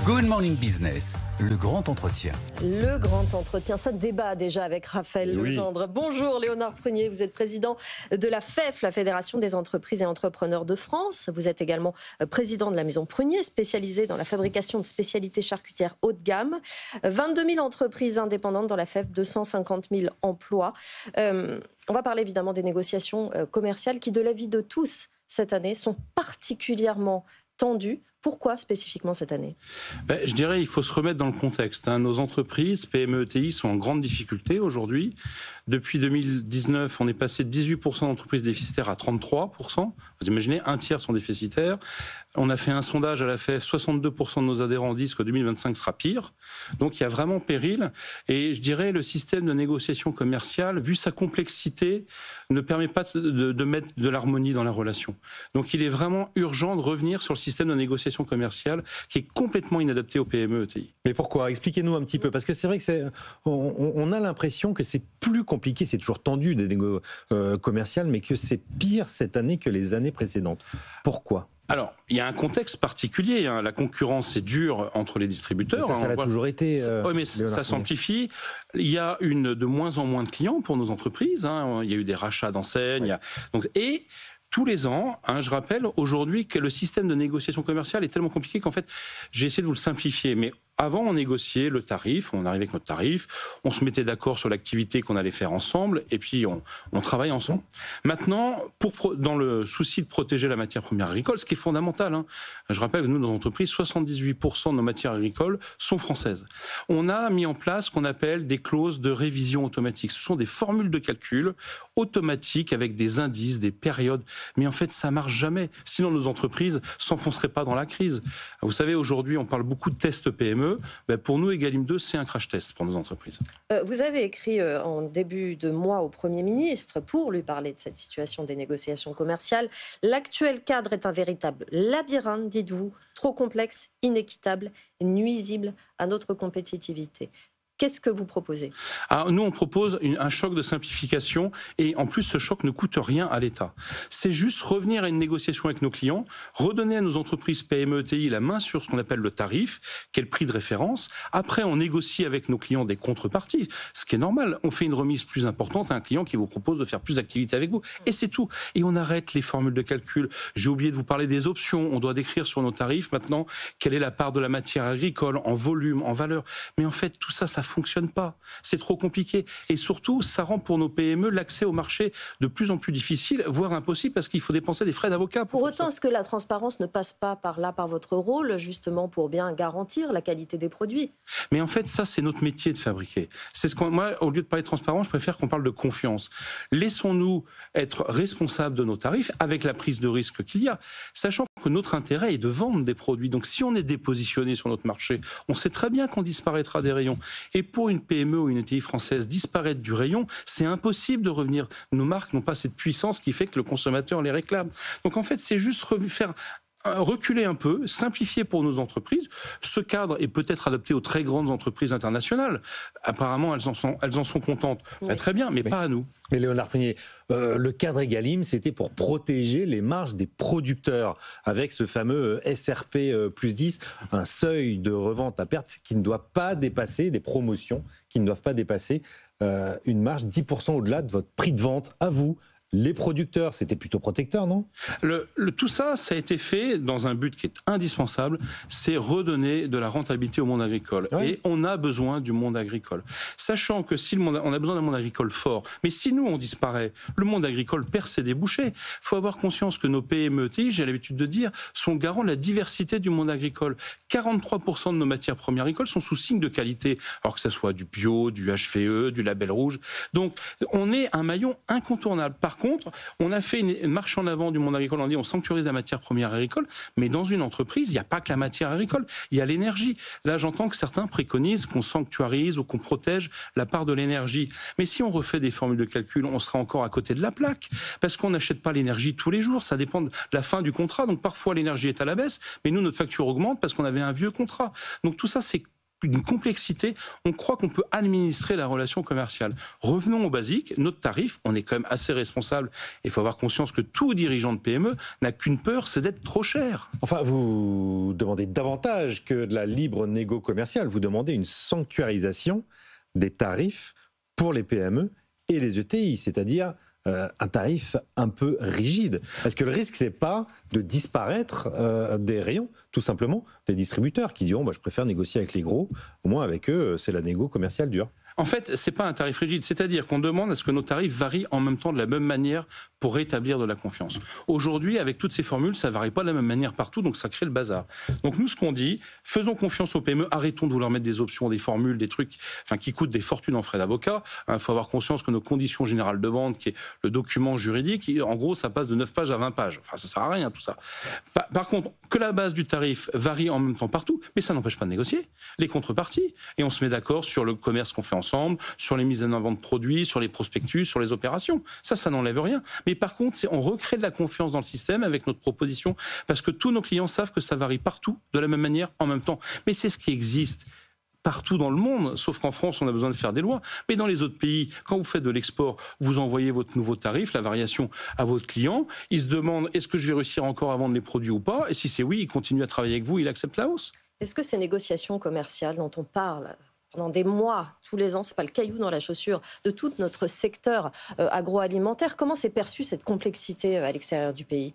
Good Morning Business, le grand entretien. Le grand entretien, ça débat déjà avec Raphaël Legendre. Bonjour Léonard Prunier, vous êtes président de la FEF, la Fédération des entreprises et entrepreneurs de France. Vous êtes également président de la maison Prunier, spécialisée dans la fabrication de spécialités charcutières haut de gamme. 22 000 entreprises indépendantes dans la FEF, 250 000 emplois. On va parler évidemment des négociations commerciales qui, de l'avis de tous cette année, sont particulièrement tendues. Pourquoi spécifiquement cette année ? Je dirais qu'il faut se remettre dans le contexte. Nos entreprises, PME, ETI, sont en grande difficulté aujourd'hui. Depuis 2019, on est passé de 18% d'entreprises déficitaires à 33%. Vous imaginez, un tiers sont déficitaires. On a fait un sondage à la FEF, 62% de nos adhérents disent que 2025 sera pire. Donc il y a vraiment péril. Et je dirais le système de négociation commerciale, vu sa complexité, ne permet pas de mettre de l'harmonie dans la relation. Donc il est vraiment urgent de revenir sur le système de négociation commerciale qui est complètement inadapté aux PME ETI. Mais pourquoi ? Expliquez-nous un petit peu, parce que c'est vrai que on a l'impression que c'est plus compliqué, c'est toujours tendu des négos commerciales, mais que c'est pire cette année que les années précédentes. Pourquoi ? Alors, il y a un contexte particulier. La concurrence est dure entre les distributeurs. Ça l'a toujours été. Oui, mais ça s'amplifie. Il y a de moins en moins de clients pour nos entreprises. Il y a eu des rachats d'enseignes. Et tous les ans, je rappelle aujourd'hui que le système de négociation commerciale est tellement compliqué qu'en fait, j'ai essayé de vous le simplifier. Mais avant, on négociait le tarif, on arrivait avec notre tarif, on se mettait d'accord sur l'activité qu'on allait faire ensemble, et puis on travaille ensemble. Maintenant, dans le souci de protéger la matière première agricole, ce qui est fondamental, je rappelle que nous, dans nos entreprises, 78% de nos matières agricoles sont françaises. On a mis en place ce qu'on appelle des clauses de révision automatique. Ce sont des formules de calcul automatiques avec des indices, des périodes. Mais en fait, ça marche jamais. Sinon, nos entreprises s'enfonceraient pas dans la crise. Vous savez, aujourd'hui, on parle beaucoup de tests PME. Pour nous, Egalim 2, c'est un crash test pour nos entreprises. Vous avez écrit en début de mois au Premier ministre pour lui parler de cette situation des négociations commerciales. L'actuel cadre est un véritable labyrinthe, dites-vous, trop complexe, inéquitable, nuisible à notre compétitivité. Qu'est-ce que vous proposez ? Alors, nous, on propose un choc de simplification et en plus, ce choc ne coûte rien à l'État. C'est juste revenir à une négociation avec nos clients, redonner à nos entreprises PME, ETI la main sur ce qu'on appelle le tarif, qui est le prix de référence. Après, on négocie avec nos clients des contreparties, ce qui est normal. On fait une remise plus importante à un client qui vous propose de faire plus d'activités avec vous. Et c'est tout. Et on arrête les formules de calcul. J'ai oublié de vous parler des options. On doit décrire sur nos tarifs maintenant quelle est la part de la matière agricole en volume, en valeur. Mais en fait, tout ça, ça fonctionne pas. C'est trop compliqué. Et surtout, ça rend pour nos PME l'accès au marché de plus en plus difficile, voire impossible, parce qu'il faut dépenser des frais d'avocat. Pour autant, est-ce que la transparence ne passe pas par votre rôle, justement, pour bien garantir la qualité des produits ? Mais en fait, ça, c'est notre métier de fabriquer. Moi, au lieu de parler de transparence, je préfère qu'on parle de confiance. Laissons-nous être responsables de nos tarifs avec la prise de risque qu'il y a, sachant que notre intérêt est de vendre des produits. Donc, si on est dépositionné sur notre marché, on sait très bien qu'on disparaîtra des rayons. Et pour une PME ou une ETI française, disparaître du rayon, c'est impossible de revenir. Nos marques n'ont pas cette puissance qui fait que le consommateur les réclame. Donc en fait, c'est juste reculer un peu, simplifier pour nos entreprises. Ce cadre est peut-être adapté aux très grandes entreprises internationales. Apparemment, elles en sont contentes. Oui. Très bien, mais pas à nous. Mais Léonard Prunier, le cadre Egalim, c'était pour protéger les marges des producteurs, avec ce fameux SRP plus 10, un seuil de revente à perte qui ne doit pas dépasser, des promotions qui ne doivent pas dépasser une marge 10% au-delà de votre prix de vente à vous. Les producteurs, c'était plutôt protecteur, non ? Tout ça, ça a été fait dans un but qui est indispensable, c'est redonner de la rentabilité au monde agricole. Ouais. Et on a besoin du monde agricole. Sachant que on a besoin d'un monde agricole fort, mais si nous, on disparaît, le monde agricole perd ses débouchés. Il faut avoir conscience que nos PME, ETI, j'ai l'habitude de dire, sont garants de la diversité du monde agricole. 43% de nos matières premières agricoles sont sous signe de qualité, alors que ce soit du bio, du HVE, du label rouge. Donc, on est un maillon incontournable. Par contre, on a fait une marche en avant du monde agricole, on dit on sanctuarise la matière première agricole, mais dans une entreprise, il n'y a pas que la matière agricole, il y a l'énergie. Là, j'entends que certains préconisent qu'on sanctuarise ou qu'on protège la part de l'énergie. Mais si on refait des formules de calcul, on sera encore à côté de la plaque, parce qu'on n'achète pas l'énergie tous les jours, ça dépend de la fin du contrat, donc parfois l'énergie est à la baisse, mais nous, notre facture augmente parce qu'on avait un vieux contrat. Donc tout ça, c'est d'une complexité. On croit qu'on peut administrer la relation commerciale. Revenons au basique. Notre tarif, on est quand même assez responsable. Il faut avoir conscience que tout dirigeant de PME n'a qu'une peur, c'est d'être trop cher. Enfin, vous demandez davantage que de la libre négo commerciale. Vous demandez une sanctuarisation des tarifs pour les PME et les ETI, c'est-à-dire un tarif un peu rigide. Parce que le risque, c'est pas de disparaître des rayons, tout simplement, des distributeurs qui diront je préfère négocier avec les gros, au moins avec eux, c'est la négo commerciale dure. En fait, c'est pas un tarif rigide, c'est-à-dire qu'on demande à ce que nos tarifs varient en même temps de la même manière pour rétablir de la confiance. Aujourd'hui, avec toutes ces formules, ça varie pas de la même manière partout, donc ça crée le bazar. Donc nous, ce qu'on dit, faisons confiance aux PME, arrêtons de vouloir mettre des options, des formules, des trucs, qui coûtent des fortunes en frais d'avocat. Il faut avoir conscience que nos conditions générales de vente, qui est le document juridique, en gros, ça passe de 9 pages à 20 pages. Enfin, ça sert à rien tout ça. Par contre, que la base du tarif varie en même temps partout, mais ça n'empêche pas de négocier les contreparties, et on se met d'accord sur le commerce qu'on fait ensemble, sur les mises en avant de produits, sur les prospectus, sur les opérations. Ça n'enlève rien. Mais par contre, on recrée de la confiance dans le système avec notre proposition, parce que tous nos clients savent que ça varie partout, de la même manière, en même temps. Mais c'est ce qui existe partout dans le monde, sauf qu'en France, on a besoin de faire des lois. Mais dans les autres pays, quand vous faites de l'export, vous envoyez votre nouveau tarif, la variation à votre client, il se demande, est-ce que je vais réussir encore à vendre les produits ou pas? Et si c'est oui, il continue à travailler avec vous, il accepte la hausse. Est-ce que ces négociations commerciales dont on parle pendant des mois, tous les ans, c'est pas le caillou dans la chaussure de tout notre secteur agroalimentaire, comment c'est perçu cette complexité à l'extérieur du pays?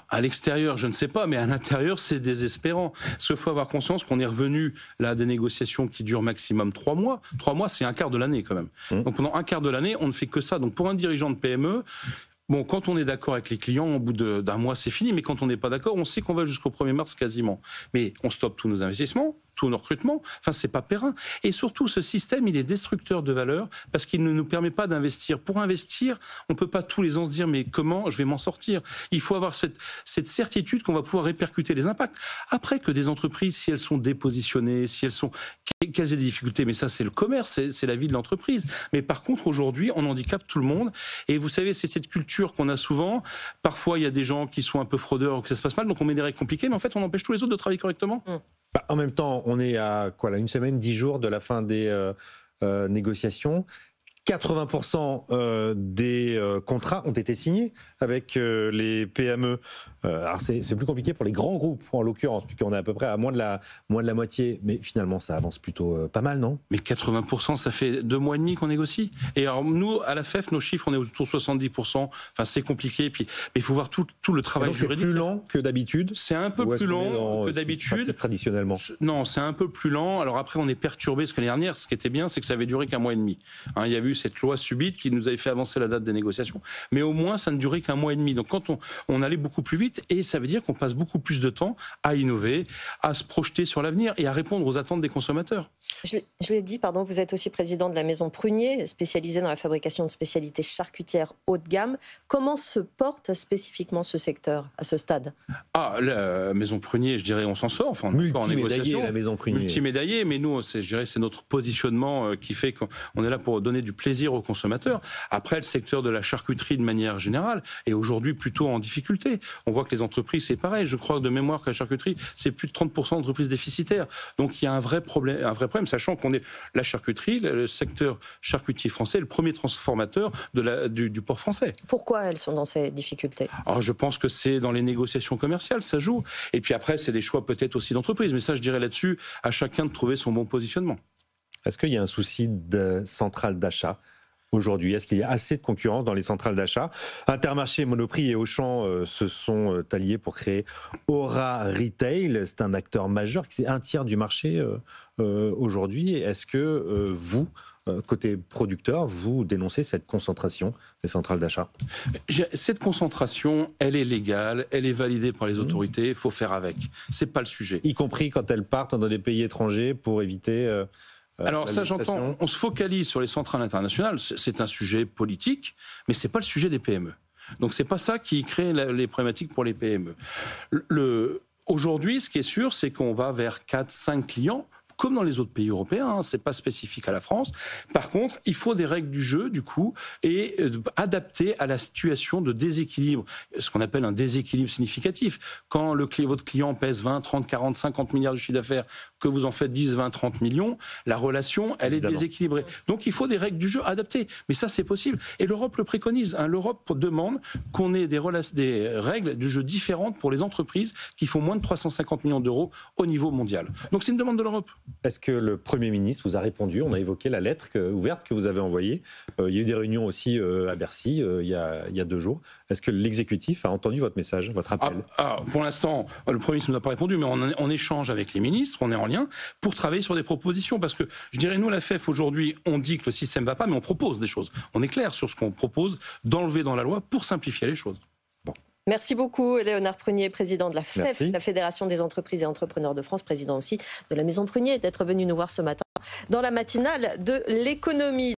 À l'extérieur, je ne sais pas, mais à l'intérieur, c'est désespérant. Parce qu'il faut avoir conscience qu'on est revenu là à des négociations qui durent maximum 3 mois. 3 mois, c'est un quart de l'année quand même. Donc pendant un quart de l'année, on ne fait que ça. Donc pour un dirigeant de PME, bon, quand on est d'accord avec les clients, au bout d'un mois, c'est fini. Mais quand on n'est pas d'accord, on sait qu'on va jusqu'au 1er mars quasiment. Mais on stoppe tous nos investissements, tous nos recrutements. Enfin, c'est pas périn. Et surtout, ce système, il est destructeur de valeur parce qu'il ne nous permet pas d'investir. Pour investir, on peut pas tous les ans se dire mais comment je vais m'en sortir? Il faut avoir cette certitude qu'on va pouvoir répercuter les impacts. Après que des entreprises, si elles sont dépositionnées, si elles sont qu'elles aient des difficultés, mais ça c'est le commerce, c'est la vie de l'entreprise. Mais par contre, aujourd'hui, on handicape tout le monde. Et vous savez, c'est cette culture qu'on a souvent. Parfois, il y a des gens qui sont un peu fraudeurs ou que ça se passe mal, donc on met des règles compliquées, mais en fait, on empêche tous les autres de travailler correctement. En même temps, on est à une semaine, 10 jours de la fin des négociations. 80% des contrats ont été signés avec les PME. Alors c'est plus compliqué pour les grands groupes en l'occurrence, puisqu'on est à peu près à moins de la moitié, mais finalement ça avance plutôt pas mal, non? Mais 80%, ça fait 2 mois et demi qu'on négocie. Et alors nous, à la FEF, nos chiffres, on est autour de 70%. Enfin, c'est compliqué. Puis, mais il faut voir tout le travail juridique. C'est plus lent que d'habitude? C'est un peu plus lent que d'habitude. Traditionnellement. Non, c'est un peu plus lent. Alors après, on est perturbé, parce que l'année dernière, ce qui était bien, c'est que ça avait duré qu'1 mois et demi. Il y a eu cette loi subite qui nous avait fait avancer la date des négociations. Mais au moins, ça ne durait qu'1 mois et demi. Donc quand on allait beaucoup plus vite, et ça veut dire qu'on passe beaucoup plus de temps à innover, à se projeter sur l'avenir et à répondre aux attentes des consommateurs. Je l'ai dit, pardon, vous êtes aussi président de la Maison Prunier, spécialisée dans la fabrication de spécialités charcutières haut de gamme. Comment se porte spécifiquement ce secteur à ce stade? La Maison Prunier, je dirais, on s'en sort. Enfin, on est pas en négociation. La Maison Prunier. Multimédaillée, mais nous, je dirais, c'est notre positionnement qui fait qu'on est là pour donner du plaisir aux consommateurs. Après, le secteur de la charcuterie, de manière générale, est aujourd'hui plutôt en difficulté. On voit que les entreprises, c'est pareil. Je crois de mémoire que la charcuterie, c'est plus de 30% d'entreprises déficitaires. Donc, il y a un vrai problème, sachant qu'on est la charcuterie, le secteur charcutier français, le premier transformateur du porc français. Pourquoi elles sont dans ces difficultés? Alors, je pense que c'est dans les négociations commerciales, ça joue. Et puis après, c'est des choix peut-être aussi d'entreprise. Mais ça, je dirais là-dessus, à chacun de trouver son bon positionnement. Est-ce qu'il y a un souci de centrale d'achat aujourd'hui? Est-ce qu'il y a assez de concurrence dans les centrales d'achat? Intermarché, Monoprix et Auchan se sont alliés pour créer Aura Retail. C'est un acteur majeur, c'est 1/3 du marché aujourd'hui. Est-ce que vous, côté producteur, vous dénoncez cette concentration des centrales d'achat? Cette concentration, elle est légale, elle est validée par les autorités, il faut faire avec. C'est pas le sujet. Y compris quand elles partent dans des pays étrangers pour éviter... Alors ça, j'entends, on se focalise sur les centrales internationales, c'est un sujet politique, mais c'est pas le sujet des PME. Donc c'est pas ça qui crée les problématiques pour les PME. Aujourd'hui, ce qui est sûr, c'est qu'on va vers 4-5 clients comme dans les autres pays européens, c'est pas spécifique à la France. Par contre, il faut des règles du jeu, du coup, et adaptées à la situation de déséquilibre, ce qu'on appelle un déséquilibre significatif. Quand votre client pèse 20, 30, 40, 50 milliards de chiffre d'affaires, que vous en faites 10, 20, 30 millions, la relation, elle est déséquilibrée. Donc il faut des règles du jeu adaptées. Mais ça, c'est possible. Et l'Europe le préconise. L'Europe demande qu'on ait des règles du jeu différentes pour les entreprises qui font moins de 350 millions d'euros au niveau mondial. Donc c'est une demande de l'Europe. Est-ce que le Premier ministre vous a répondu? On a évoqué la lettre ouverte que vous avez envoyée. Il y a eu des réunions aussi à Bercy il y a 2 jours. Est-ce que l'exécutif a entendu votre message, votre appel? Pour l'instant, le Premier ministre ne nous a pas répondu, mais on échange avec les ministres, on est en lien pour travailler sur des propositions. Parce que, je dirais, nous, la FEF, aujourd'hui, on dit que le système ne va pas, mais on propose des choses. On est clair sur ce qu'on propose d'enlever dans la loi pour simplifier les choses. Merci beaucoup, Léonard Prunier, président de la FEF, Merci. la Fédération des entreprises et entrepreneurs de France, président aussi de la Maison Prunier, d'être venu nous voir ce matin dans la matinale de l'économie.